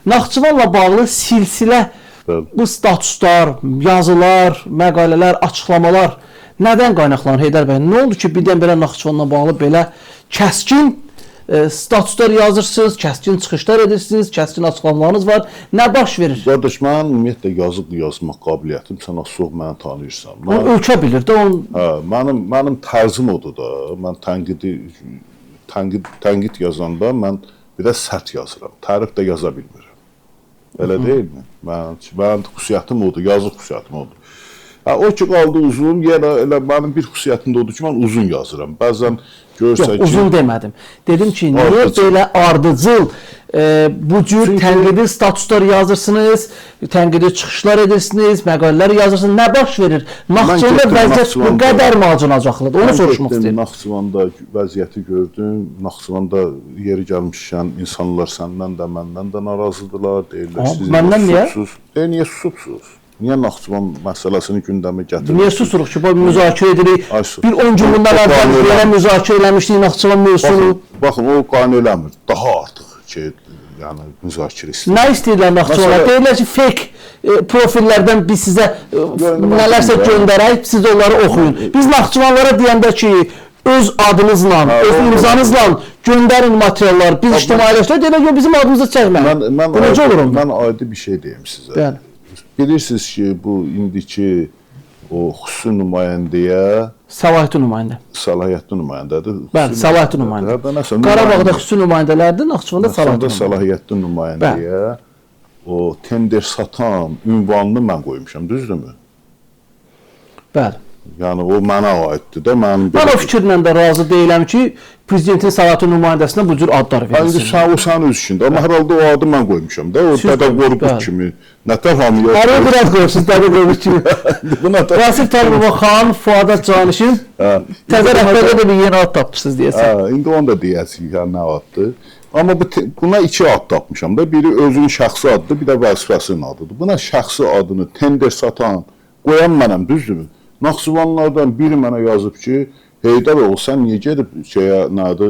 Naxçıvanla bağlı silsilə bu statuslar, yazılar, məqalələr, açıqlamalar nədən qaynaqlanır Heydər bəy? Nə oldu ki, birdən-birə Naxçıvanla bağlı belə kəskin statuslar yazırsınız, kəskin çıxışlar edirsiniz, kəskin açıqlamalarınız var. Nə baş verir? Qardaş, mən ümumiyyətlə yazmaq qabiliyyətim, sən az çox məni tanıyırsan. Onu ölçə bilir də. Mənim tərzim odur da. Mən tənqid yazanda mən biraz sərt yazıram. Tərif də yaza bilmirəm. Elə deyilmi? Mənim xüsusiyyətim odur, yazı xüsusiyyətim odur. O ki, qaldı uzun, elə mənim bir xüsusiyyətim də odur ki, mən uzun yazıram. Bəzən görürsən ki... Yox, uzun demədim. Dedim ki, niyə belə ardıcıl bu cür tənqidi statuslar yazırsınız, tənqidi çıxışlar edirsiniz, məqalələr yazırsınız, nə baş verir? Naxçıvanda vəziyyət bu qədər mi acınacaqlıdır? Onu soruşmaq istəyirəm. Naxçıvanda vəziyyəti gördüm, Naxçıvanda yeri gəlmişkən insanlar səndən də, məndən də narazıdırlar, deyirlər, siz niyə susubsuz? Niyə Naxçıvan məsələsini gündəmə gətirir? Niyə susuruq ki, müzakirə edirik? Bir 10 gün bundan əvvəl müzakirə eləmişdik Naxçıvan mövzusunu. Baxın, o qane eləmir. Daha artıq ki, yəni müzakirə istəyir. Nə istəyirlər Naxçıvana? Deyirlər ki, fake profillərdən biz sizə nələrsə göndərək, siz onları oxuyun. Biz Naxçıvanlara deyəndə ki, öz adınızla, öz imzanızla göndərin materiallar, biz ictimailəşdirək, deyirlər ki, bizim adımızı çəkməyin. Bu necə olur onda? Mən adi bir şey deyim sizə. Bilirsiniz ki, bu indiki o xüsusi nümayəndəyə... Səlahiyyətli nümayəndə. Səlahiyyətli nümayəndədir. Bəli, səlahiyyətli nümayəndə. Qarabağda xüsusi nümayəndələrdir, Naxçıvanda səlahiyyətli nümayəndəyə o tender satan ünvanını mən qoymuşam, düzdürmü? Bəli. Yəni, o mənə aiddir də. Mən o fikirlə də razı deyiləm ki, prezidentin səlahiyyətli nümayəndəsinə bu cür adlar verilsin. O sənin öz işində. Amma hər halda o adı mən qoymuşam da. O Dədə Qorqud kimi. Nətər hamıya... Araya bir ad qoyursunuz, Dədə Qorqud kimi. Vasif Talibova xan, Fuadat Canişin təzə rəhbərdə də bir yeni ad tapmışsınız deyəsən. İndi onu da deyəsinik, nə addır. Amma buna 2 ad tapmışam da. Biri özünün şəxsi adıdır, bir də vəzifəsinin adıdır. Buna şəxsi adını tender satan qoyan mənəm, düzdürmü? Naxçıvanlardan biri mənə yazıb ki, Heydər oğul, sən niyə gedib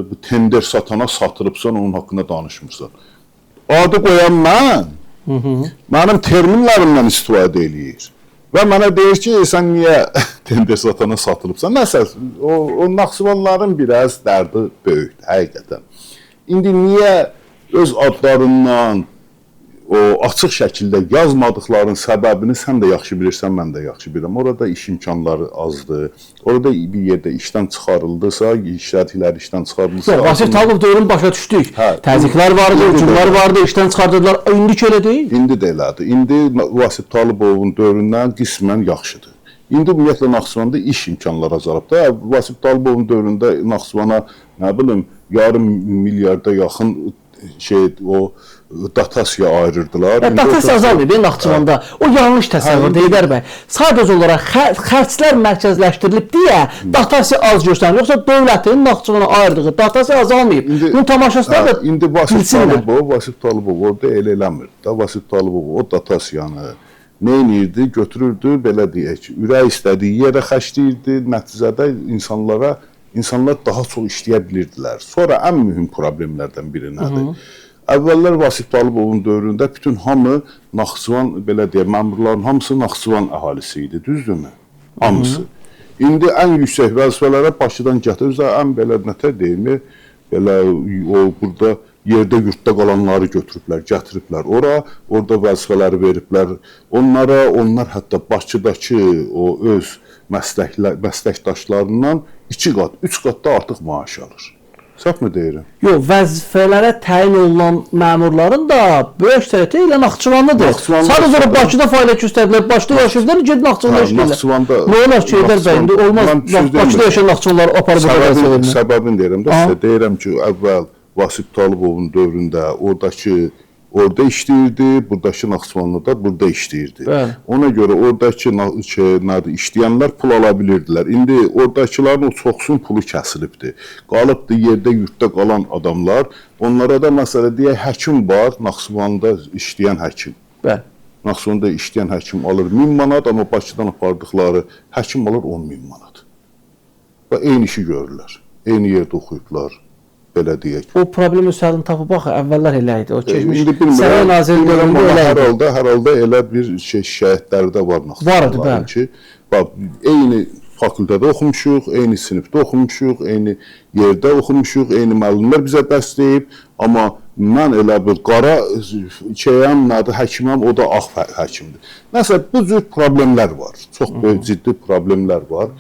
bu tender satana satırıbsan, onun haqqında danışmırsan? Adı qoyan mən, mənim terminlərimdən istifadə eləyir. Və mənə deyir ki, sən niyə tender satana satırıbsan? Nəsə, o Naxçıvanların biraz dərdi böyükdür, həqiqətən. İndi niyə öz adlarından o açıq şəkildə yazmadıqların səbəbini sən də yaxşı bilirsən, mən də yaxşı bilirəm. Orada iş imkanları azdır. Orada bir yerdə işdən çıxarıldısa, işlədikləri işdən çıxarılırsa... Vasif Talibov dövrünü başa düşdük. Təzyiqlər vardı, hücumlar vardı, işdən çıxardılar. İndi ki elə deyil. İndi də elədir. İndi Vasif Talibovun dövründən qismən yaxşıdır. İndi ümumiyyətlə Naxçıvanda iş imkanları azalıb da. Vasif Talibovun dövründə Naxçıvana, nə bilim, yarım milyarda yaxın o datasiya ayırırdılar. Datasiya azalmıyor Naxçıvanda. O yanlış təsəvvürdə Heydər bəy. Sadəcə olaraq xərclər mərkəzləşdirilib deyə datasiya az göstərir. Yoxsa dövlətin Naxçıvana ayırdığı datasiya azalmayıb. Bunun tamaşasında da İndi Vasif Talibov orada elə eləmir. Vasif Talibov o datasiyanı nə edirdi? Götürürdü, belə deyək, ürək istədiyi yerə xərcləyirdi. Nəticədə insanlar daha çox işləyə bilirdilər. Sonra ən mühüm problemlərdən biri nədir? Əvvəllər Vasif Talibovun dövründə bütün hamı Naxçıvan, belə deyək, məmurların hamısı Naxçıvan əhalisi idi, düzdürmü? Hamısı. İndi ən yüksək vəzifələrə Bakıdan gətirirsə, ən belə nətər deyilmi, belə o burada yerdə yurtda qalanları götürüblər, gətiriblər orada vəzifələri veriblər. Onlar hətta Bakıdakı o öz məsləkdaşlarından 2 qat, 3 qat da artıq maaş alır. Səhv mi deyirəm? Yox, vəzifələrə təyin olunan məmurların da böyük əksəriyyəti elə Naxçıvanlıdır. Sadəcə Bakıda fəaliyyət göstərdilər, Bakıda yaşayırlar, gedib Naxçıvanda işləyirlər. Nə olar ki, Heydər bəy, indi olmaz, Bakıda yaşayan Naxçıvanları aparıb vəzifə vermək. Səbəbini deyirəm də, sizə deyirəm ki, əvvəl Vasif Talibovun dövründə orada işləyirdi, buradakı Naxçıvanlıda burada işləyirdi. Ona görə oradakı işləyənlər pul ala bilirdilər. İndi oradakıların o çoxsun pulu kəsilibdir. Qalıbdır yerdə, yurtda qalan adamlar. Onlara da məsələ deyək, həkim var, Naxçıvanda işləyən həkim. Naxçıvanda işləyən həkim alır 1000 manat, amma Bakıdan apardıqları həkim alır 10.000 manat. Və eyni işi görürlər, eyni yerdə oxuyublar. belə deyək. O problem öz həllini tapıb bax, əvvəllər elə idi. O keçmiş İndi bilmirəm, Sənaye Nazirinin dövründə elə idi. hər halda elə bir şikayətləri də var Vardı, bəli. ki, bax, eyni fakültədə oxumuşuq, eyni sinifdə oxumuşuq, eyni yerdə oxumuşuq, eyni müəllimlər bizə dərs deyib, amma mən elə bir qara şeyəm, nədir, həkiməm, o da ağ həkimdir. Məsələn, bu cür problemlər var. Çox böyük ciddi problemlər var.